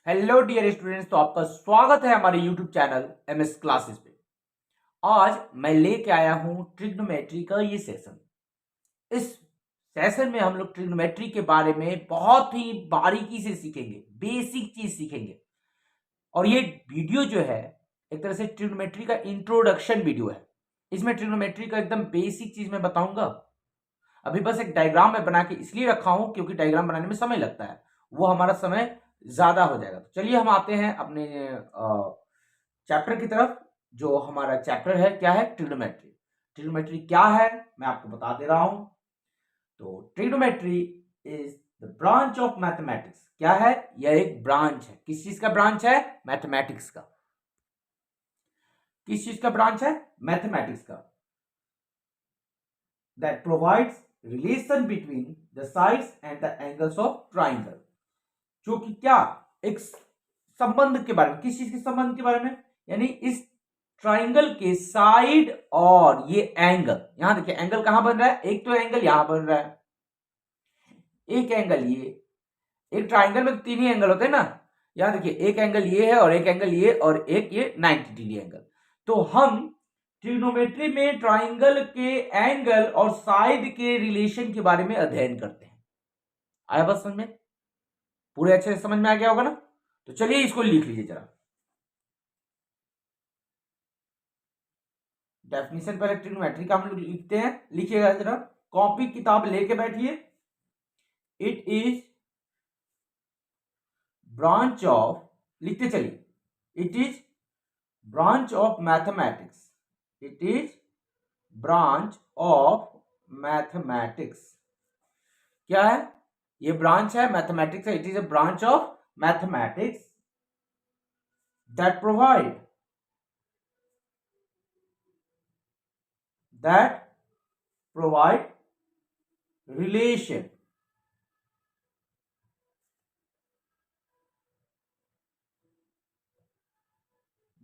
Hello dear students, तो आपका स्वागत है हमारे यूट्यूब चैनल एमएस क्लासेस पे। आज मैं लेके आया हूं ट्रिग्नोमेट्री का ये सेशन। इस सेशन में हम लोग ट्रिग्नोमेट्री के बारे में बहुत ही बारीकी से सीखेंगे, बेसिक चीज सीखेंगे। और ये वीडियो जो है एक तरह से ट्रिग्नोमेट्री का इंट्रोडक्शन वीडियो है। इसमें ट्रिग्नोमेट्री का एकदम बेसिक चीज मैं बताऊंगा। अभी बस एक डायग्राम में बना के इसलिए रखा हूं क्योंकि डायग्राम बनाने में समय लगता है, वो हमारा समय ज्यादा हो जाएगा। तो चलिए हम आते हैं अपने चैप्टर की तरफ। जो हमारा चैप्टर है क्या है? ट्रिग्नोमेट्री। ट्रिग्नोमेट्री क्या है मैं आपको बता दे रहा हूं। तो trigonometry is the branch of mathematics. क्या है? यह एक ब्रांच है। किस चीज का ब्रांच है? मैथमेटिक्स का। किस चीज का ब्रांच है? मैथमेटिक्स का। that provides relation between the sides and the angles of triangle। जो कि क्या, एक संबंध के बारे में। किस चीज के संबंध के बारे में? यानी इस ट्राइंगल के साइड और ये एंगल। यहां देखिए एंगल कहां बन रहा है, एक तो एंगल यहां बन रहा है, एक एंगल ये। एक ट्राइंगल में तो तीन ही एंगल होते हैं ना। यहां देखिए एक एंगल ये है और एक एंगल ये और एक ये 90 डिग्री एंगल। तो हम ट्रिग्नोमेट्री में ट्राइंगल के एंगल और साइड के रिलेशन के बारे में अध्ययन करते हैं। आया बात समझ में? पूरे अच्छे से समझ में आ गया होगा ना? तो चलिए इसको लिख लीजिए जरा। डेफिनेशन पहले ट्रिग्नोमेट्री का हम लोग लिखते हैं, लिखिएगा जरा। कॉपी किताब लेके बैठिए। इट इज ब्रांच ऑफ, लिखते चलिए। It is branch of mathematics. It is branch of mathematics. क्या है? ये ब्रांच है, मैथमेटिक्स है। It is a branch of mathematics that provide that provide relation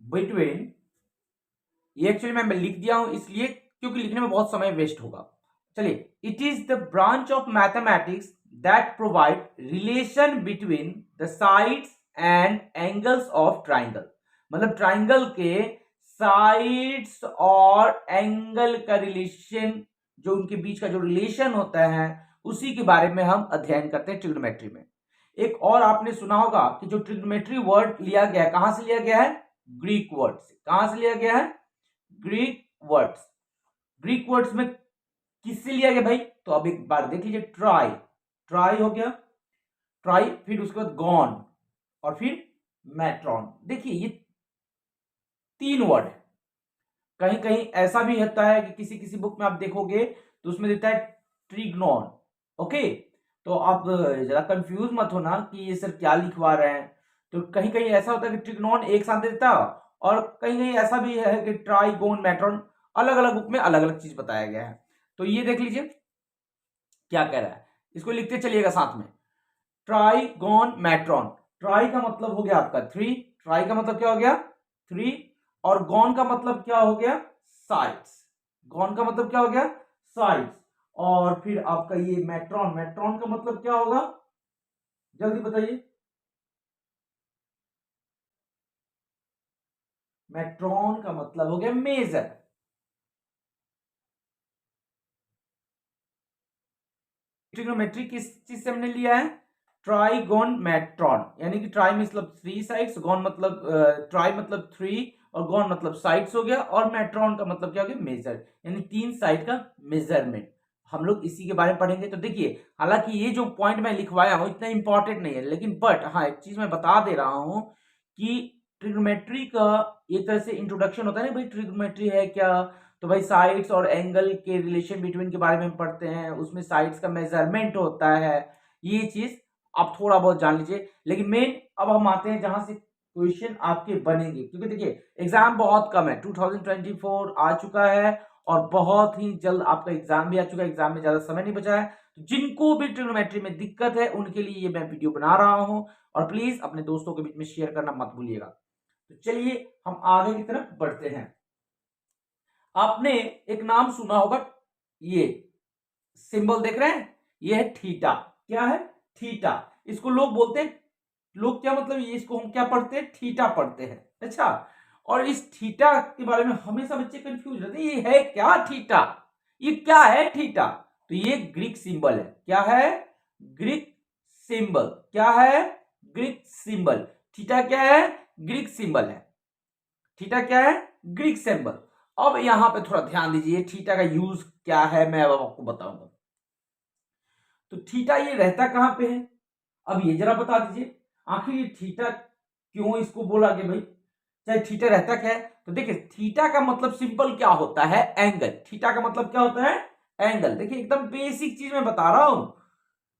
between, ये एक्चुअली मैं लिख दिया हूं इसलिए क्योंकि लिखने में बहुत समय वेस्ट होगा। चलिए, it is the branch of mathematics that provide relation between the sides and angles of triangle. मतलब ट्राइंगल के साइड्स और एंगल का रिलेशन, जो उनके बीच का जो रिलेशन होता है उसी के बारे में हम अध्ययन करते हैं ट्रिग्नोमेट्री में। एक और आपने सुना होगा कि जो ट्रिग्नोमेट्री वर्ड लिया गया है, कहां से लिया गया है? ग्रीक वर्ड से। कहां से लिया गया है? Greek words. ग्रीक वर्ड्स में किससे लिया गया भाई? तो अब एक बार देख लीजिए। ट्राई, ट्राई हो गया, ट्राई। फिर उसके बाद गॉन और फिर मैट्रॉन। देखिए ये तीन वर्ड है। कहीं कहीं ऐसा भी होता है कि किसी किसी बुक में आप देखोगे तो उसमें देता है ट्रिग्नोन। ओके, तो आप जरा कंफ्यूज मत होना कि ये सर क्या लिखवा रहे हैं। तो कहीं कहीं ऐसा होता है कि ट्रिग्नोन एक साथ देता है और कहीं कहीं ऐसा भी है कि ट्राइगोन मैट्रॉन, अलग अलग बुक में अलग अलग चीज बताया गया है। तो ये देख लीजिए क्या कह रहा है, इसको लिखते चलिएगा साथ में। Trigon matron. ट्राई का मतलब हो गया आपका थ्री। ट्राई का मतलब क्या हो गया? थ्री। और गॉन का मतलब क्या हो गया? साइड्स। गॉन का मतलब क्या हो गया? साइड्स। और फिर आपका ये मैट्रॉन, मैट्रॉन का मतलब क्या होगा? जल्दी बताइए। मैट्रॉन का मतलब हो गया मेजर। ट्रिग्नोमेट्री किस चीज से हमने लिया है? Trigon matron. यानी कि ट्राई मतलब थ्री साइड्स, गॉन मतलब ट्राई मतलब थ्री और गॉन मतलब साइड्स हो गया, और मैट्रॉन का मतलब क्या हो गया? मेजर, यानी तीन साइड का मेजरमेंट। हम लोग इसी के बारे में पढ़ेंगे। तो देखिए, हालांकि ये जो पॉइंट मैं लिखवाया हूं इतना इंपॉर्टेंट नहीं है, लेकिन बट हाँ एक चीज मैं बता दे रहा हूं कि ट्रिग्नोमेट्री का एक तरह से इंट्रोडक्शन होता है ना भाई, ट्रिग्नोमेट्री है क्या। तो भाई साइड्स और एंगल के रिलेशन बिटवीन के बारे में हम पढ़ते हैं, उसमें साइड्स का मेजरमेंट होता है। ये चीज आप थोड़ा बहुत जान लीजिए। लेकिन मेन अब हम आते हैं जहां से क्वेश्चन आपके बनेंगे, क्योंकि देखिए एग्जाम बहुत कम है। 2024 आ चुका है और बहुत ही जल्द आपका एग्जाम भी आ चुका है। एग्जाम में ज्यादा समय नहीं बचा है। तो जिनको भी ट्रिग्नोमेट्री में दिक्कत है उनके लिए ये मैं वीडियो बना रहा हूं, और प्लीज अपने दोस्तों के बीच में शेयर करना मत भूलिएगा। तो चलिए हम आगे की तरफ बढ़ते हैं। आपने एक नाम सुना होगा, ये सिंबल देख रहे हैं, ये है थीटा। क्या है? थीटा। इसको लोग बोलते हैं लोग क्या मतलब ये इसको हम क्या पढ़ते हैं, थीटा पढ़ते हैं। अच्छा, और इस थीटा के बारे में हमेशा बच्चे कंफ्यूज रहते हैं, ये है क्या थीटा, ये क्या है थीटा। तो ये ग्रीक सिंबल है। क्या है? Greek symbol. क्या है? Greek symbol. थीटा क्या है? ग्रीक सिंबल है। थीटा क्या है? Greek symbol. अब यहां पे थोड़ा ध्यान दीजिए, थीटा का यूज क्या है मैं अब आपको बताऊंगा। तो थीटा ये रहता कहां पे है, अब ये जरा बता दीजिए। आखिर ये थीटा क्यों इसको बोला गया भाई, चाहे थीटा रहता क्या है। तो देखिए, थीटा का मतलब सिंपल क्या होता है, एंगल। थीटा का मतलब क्या होता है, एंगल। देखिए एकदम बेसिक चीज मैं बता रहा हूं,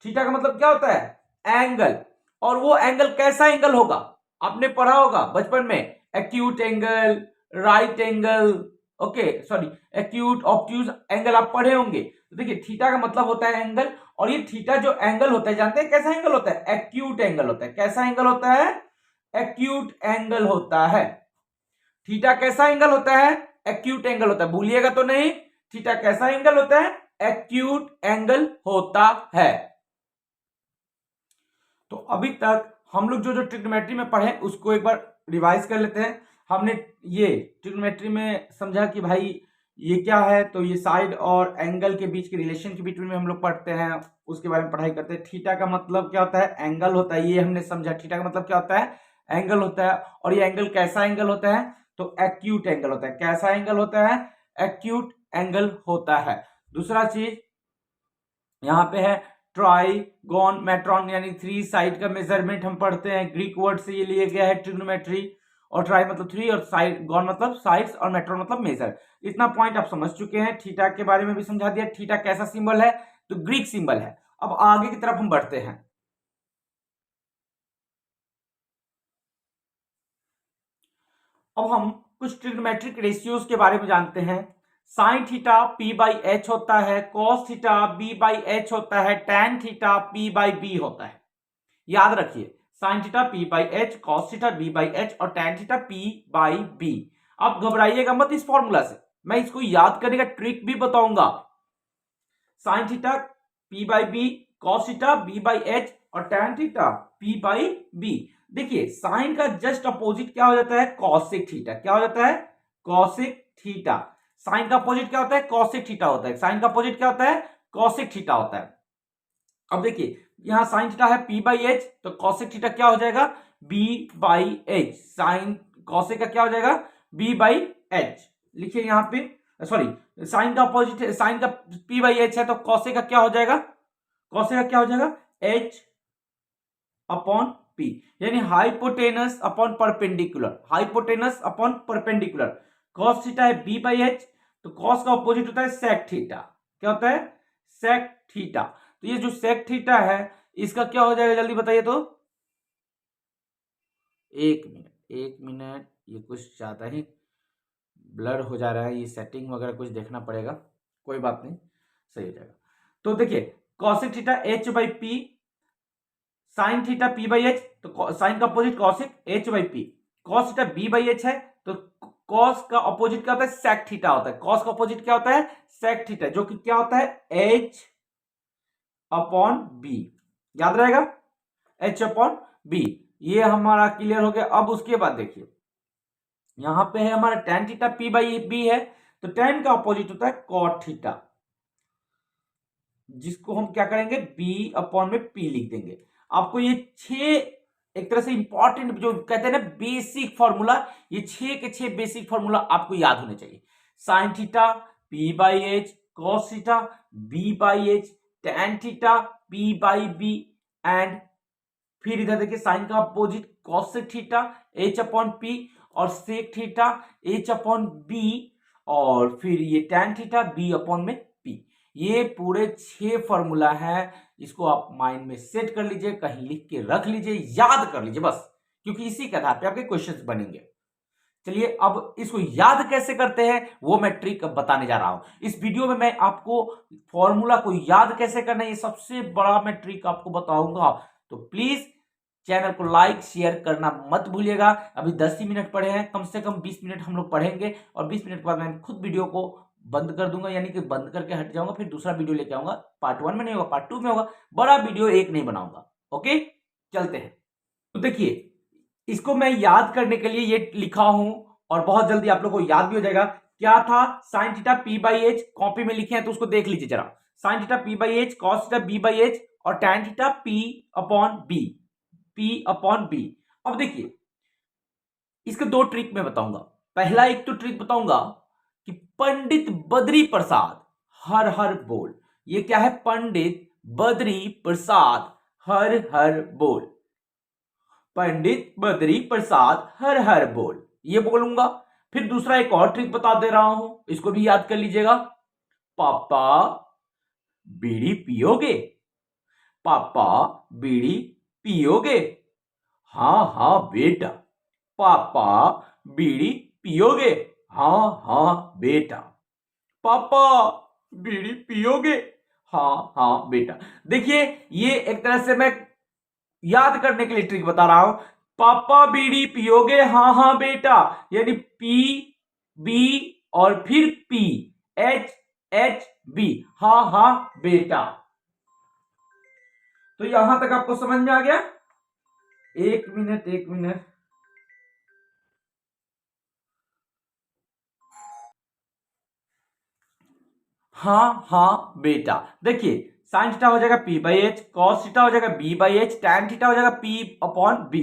थीटा का मतलब क्या होता है, एंगल। और वो एंगल कैसा एंगल होगा, आपने पढ़ा होगा बचपन में, acute angle, right angle, okay sorry, acute obtuse angle आप पढ़े होंगे। तो देखिए थीटा का मतलब होता है एंगल, और ये थीटा जो एंगल होता है जानते हैं कैसा एंगल होता है, एक्यूट एंगल होता है। कैसा एंगल होता है, एक्यूट एंगल होता है। थीटा कैसा एंगल होता है, एक्यूट एंगल होता है, भूलिएगा तो नहीं। थीटा कैसा एंगल होता है, एक्यूट एंगल होता है। तो अभी तक हम लोग जो जो ट्रिग्नोमेट्री में पढ़े उसको एक बार रिवाइज कर लेते हैं। हमने ये ट्रिग्नोमेट्री में समझा कि भाई ये क्या है, तो ये साइड और एंगल के बीच के रिलेशन के बिटवीन में हम लोग पढ़ते हैं, उसके बारे में पढ़ाई करते हैं। थीटा का मतलब क्या होता है, एंगल होता है, ये हमने समझा। थीटा का मतलब क्या होता है, एंगल होता है। और ये एंगल कैसा एंगल होता है, तो एक्यूट एंगल होता है। कैसा एंगल होता है, एक्यूट एंगल होता है। दूसरा चीज यहाँ पे है ट्राइगोन मेट्रॉन, यानी थ्री साइड का मेजरमेंट हम पढ़ते हैं, ग्रीक वर्ड से ये लिया गया है ट्रिग्नोमेट्री। और ट्राई मतलब थ्री, और साइड गॉन मतलब साइड्स, और मेट्रॉन मतलब मेजर। इतना पॉइंट आप समझ चुके हैं। थीटा के बारे में भी समझा दिया, थीटा कैसा सिंबल है, तो ग्रीक सिंबल है। अब आगे की तरफ हम बढ़ते हैं। अब हम कुछ ट्रिग्नोमेट्रिक रेशियोज के बारे में जानते हैं। Sine theta P by H होता है, cos theta B by H होता है, tan theta P by B होता है। याद रखिए, sine theta P by H, cos theta B by H, और tan theta P by B. आप घबराइएगा मत इस फॉर्मूला से, मैं इसको याद करने का ट्रिक भी बताऊंगा। Sine theta P by B, cos theta B by H, और tan theta P by B. देखिए साइन का जस्ट अपोजिट क्या हो जाता है, कॉसिक थीटा। क्या हो जाता है, कॉसिक थीटा। साइन का अपोजिट क्या होता है, कॉसिक थीटा होता है। साइन का अपोजिट क्या होता है, कॉसिक थीटा होता है। अब देखिए यहां साइन थीटा है पी बाई एच, तो कॉसेक थीटा क्या हो जाएगा, B by H. Sine cosec का क्या हो जाएगा, बी बाई एच। लिखिए यहां पे, सॉरी साइन का अपोजिट, साइन का पी बाई एच है, तो कॉसेक का क्या हो जाएगा, कॉसेक का क्या हो जाएगा, एच अपॉन पी, यानी hypotenuse upon perpendicular. Hypotenuse upon perpendicular. Cos theta है बी बाई एच, तो कॉस का अपोजिट होता है सेक थीटा। क्या होता है, सेक थीटा। तो ये जो सेक थीटा है इसका क्या हो जाएगा, जल्दी बताइए तो। एक मिनट, एक मिनट, ये कुछ ज्यादा ही ब्लर हो जा रहा है, ये सेटिंग वगैरह कुछ देखना पड़ेगा, कोई बात नहीं, सही हो जाएगा। तो देखिए cosec theta H by P, sine theta P by H, तो साइन का opposite cosec, H by P. Cos theta B by H है, तो कॉस का अपोजिट क्या होता है, सेक थीटा होता है। कॉस का अपोजिट क्या होता है, सेक थीटा, जो कि क्या होता है, एच अपॉन बी। याद रहेगा, एच अपॉन बी। ये हमारा क्लियर हो गया। अब उसके बाद देखिए यहां पे है हमारा tan theta P by B है, तो टेन का अपोजिट होता है कॉट थीटा, जिसको हम क्या करेंगे, बी अपॉन में पी लिख देंगे। आपको ये छह एक तरह से इंपॉर्टेंट जो कहते हैं ना बेसिक फॉर्मूला, ये छह के छह बेसिक फॉर्मूला आपको याद होने चाहिए। Sine theta P by H, cos theta B by H, tan theta P by B, and फिर इधर देखिए साइन का opposite cosec theta H upon P, और sec theta H upon B, और फिर ये टैन थीटा बी अपॉन में P. ये पूरे छह फॉर्मूला है, इसको आप माइंड में सेट कर लीजिए, कहीं लिख के रख लीजिए, याद कर लीजिए बस, क्योंकि इसी के आधार पे आपके क्वेश्चंस बनेंगे। चलिए अब इसको याद कैसे करते हैं वो मैं ट्रिक अब बताने जा रहा हूं। इस वीडियो में मैं आपको फॉर्मूला को याद कैसे करना है ये सबसे बड़ा मैं ट्रिक आपको बताऊंगा। तो प्लीज चैनल को लाइक शेयर करना मत भूलिएगा। अभी 10 ही मिनट पढ़े हैं, कम से कम 20 मिनट हम लोग पढ़ेंगे, और 20 मिनट के बाद मैं खुद वीडियो को बंद कर दूंगा, यानी कि बंद करके हट जाऊंगा, फिर दूसरा वीडियो लेके आऊंगा। पार्ट 1 में नहीं होगा, पार्ट 2 में होगा, बड़ा वीडियो एक नहीं बनाऊंगा। ओके, चलते हैं। तो देखिए, इसको मैं याद करने के लिए ये लिखा हूं और बहुत जल्दी आप लोग को याद भी हो जाएगा। क्या था? Sine theta P by H, copy में लिखे हैं तो उसको देख लीजिए जरा। Sine theta P by H, cos theta B by H और tan theta P upon B, P upon B. अब देखिए, इसके दो ट्रिक मैं बताऊंगा। पहला एक तो ट्रिक बताऊंगा कि पंडित बद्री प्रसाद हर हर बोल। ये क्या है? पंडित बद्री प्रसाद हर हर बोल। पंडित बद्री प्रसाद हर हर बोल, ये बोलूंगा। फिर दूसरा एक और ट्रिक बता दे रहा हूं, इसको भी याद कर लीजिएगा। पापा बीड़ी पियोगे? पापा बीड़ी पियोगे? हाँ हाँ बेटा। पापा बीड़ी पियोगे? हाँ हाँ बेटा। पापा बीड़ी पियोगे? हाँ हाँ बेटा। देखिए, ये एक तरह से मैं याद करने के लिए ट्रिक बता रहा हूं। पापा बीड़ी पियोगे? हाँ हाँ बेटा, यानी पी बी और फिर पी, एच एच बी, हाँ हाँ बेटा। तो यहां तक आपको समझ में आ गया? एक मिनट एक मिनट। हाँ हाँ बेटा। देखिए, साइन थीटा हो जाएगा P by H, cos theta हो जाएगा B by H, tan theta हो जाएगा पी अपॉन बी।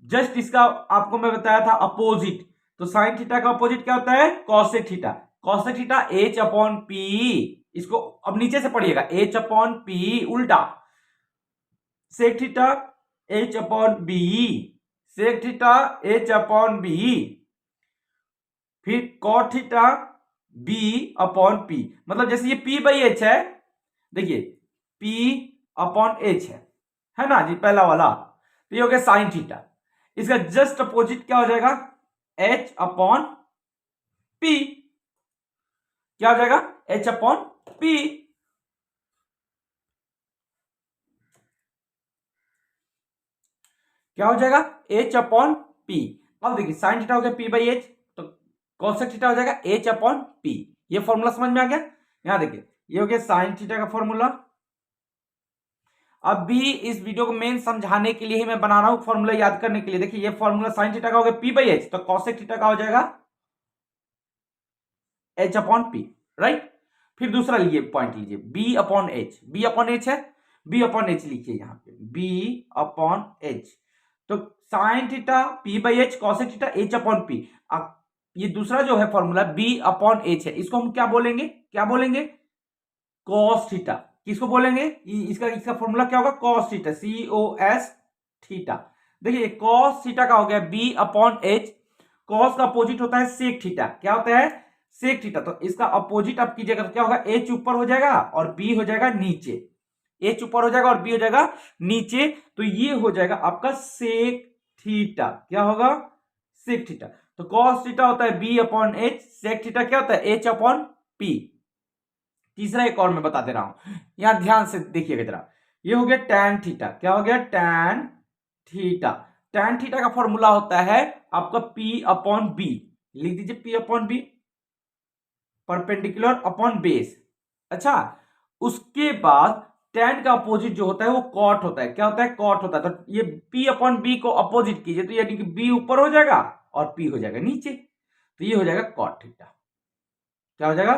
जस्ट इसका आपको मैं बताया था अपोजिट। तो साइन थीटा का अपोजिट क्या होता है? Cosec theta. Cosec theta H upon P. इसको अब नीचे से पढ़िएगा, एच अपॉन पी उल्टा। Sec theta H upon B, sec theta H upon B. फिर cot theta B upon P. मतलब जैसे ये पी बाई एच है, देखिए पी अपॉन एच है ना जी, पहला वाला। तो ये हो गया साइन थीटा। इसका जस्ट अपोजिट क्या हो जाएगा? H upon P. क्या हो जाएगा? H upon P. क्या हो जाएगा? H upon P. अब देखिए, साइन थीटा हो गया पी बाई एच, तो कॉसेक थीटा हो जाएगा एच अपॉन पी। ये फॉर्मूला समझ में आ गया? यहां देखिए, ये हो गया साइन थीटा का फॉर्मूला। अब भी इस वीडियो को मेन समझाने के लिए ही मैं बना रहा हूं, फॉर्मूला याद करने के लिए। देखिए, ये फॉर्मूला साइन थीटा का हो गया पी बाई एच, तो कॉसेक थीटा का हो जाएगा एच अपॉन पी, राइट। फिर दूसरा लीजिए, पॉइंट लीजिए, B upon H. B upon H है, बी अपॉन एच लिखिए यहां पे, बी अपॉन एच। तो sine theta P by H, cosec theta H upon P. अब ये दूसरा जो है फॉर्मूला बी अपॉन एच है, इसको हम क्या बोलेंगे? क्या बोलेंगे? Cos theta. किसको बोलेंगे? इसका इसका फॉर्मूला क्या होगा? Cos theta, C O S theta. देखिए, कॉस थीटा का हो गया बी अपॉन एच। कॉस का अपोजिट होता है सेक थीटा। क्या होता है? Sec theta. तो इसका अपोजिट आप कीजिएगा तो क्या होगा? एच ऊपर हो जाएगा और बी हो जाएगा नीचे। एच ऊपर हो जाएगा और बी हो जाएगा नीचे। तो ये हो जाएगा आपका सेक थीटा। क्या होगा? Sec theta. तो कॉस थीटा होता है B upon H, sec theta क्या होता है? H upon P. तीसरा एक और मैं बता दे रहा हूं, यहां ध्यान से देखिएगा जरा। ये हो गया टैन थीटा। क्या हो गया? Tan theta. टैन थीटा का फॉर्मूला होता है आपका पी अपॉन बी। लिख दीजिए P upon B, perpendicular upon base. अच्छा, उसके बाद टैन का अपोजिट जो होता है वो कॉट होता है। क्या होता है? कॉट होता है। तो ये पी अपॉन बी को अपोजिट कीजिए, तो यानी कि बी ऊपर हो जाएगा और पी हो जाएगा नीचे। तो ये हो जाएगा कॉट थीटा। क्या हो जाएगा?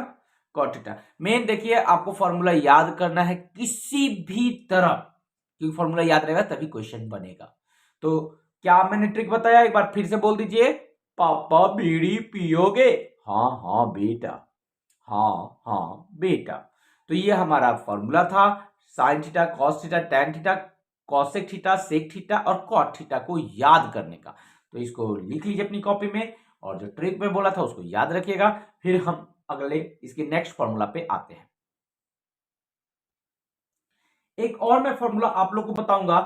Cot theta. मेन देखिए, आपको फॉर्मूला याद करना है किसी भी तरह, क्योंकि फॉर्मूला याद रहेगा तभी क्वेश्चन बनेगा। तो क्या मैंने ट्रिक बताया? एक बार फिर से बोल दीजिए। पापा बीड़ी पियोगे? हाँ हाँ बेटा। हाँ हाँ बेटा। तो ये हमारा फॉर्मूला था, sine theta, cos theta, tan theta, cosec theta, sec theta और कॉट थीटा को याद करने का। तो इसको लिख लीजिए अपनी कॉपी में, और जो ट्रिक में बोला था उसको याद रखिएगा। फिर हम अगले इसके नेक्स्ट फॉर्मूला पे आते हैं। एक और मैं फॉर्मूला आप लोग को बताऊंगा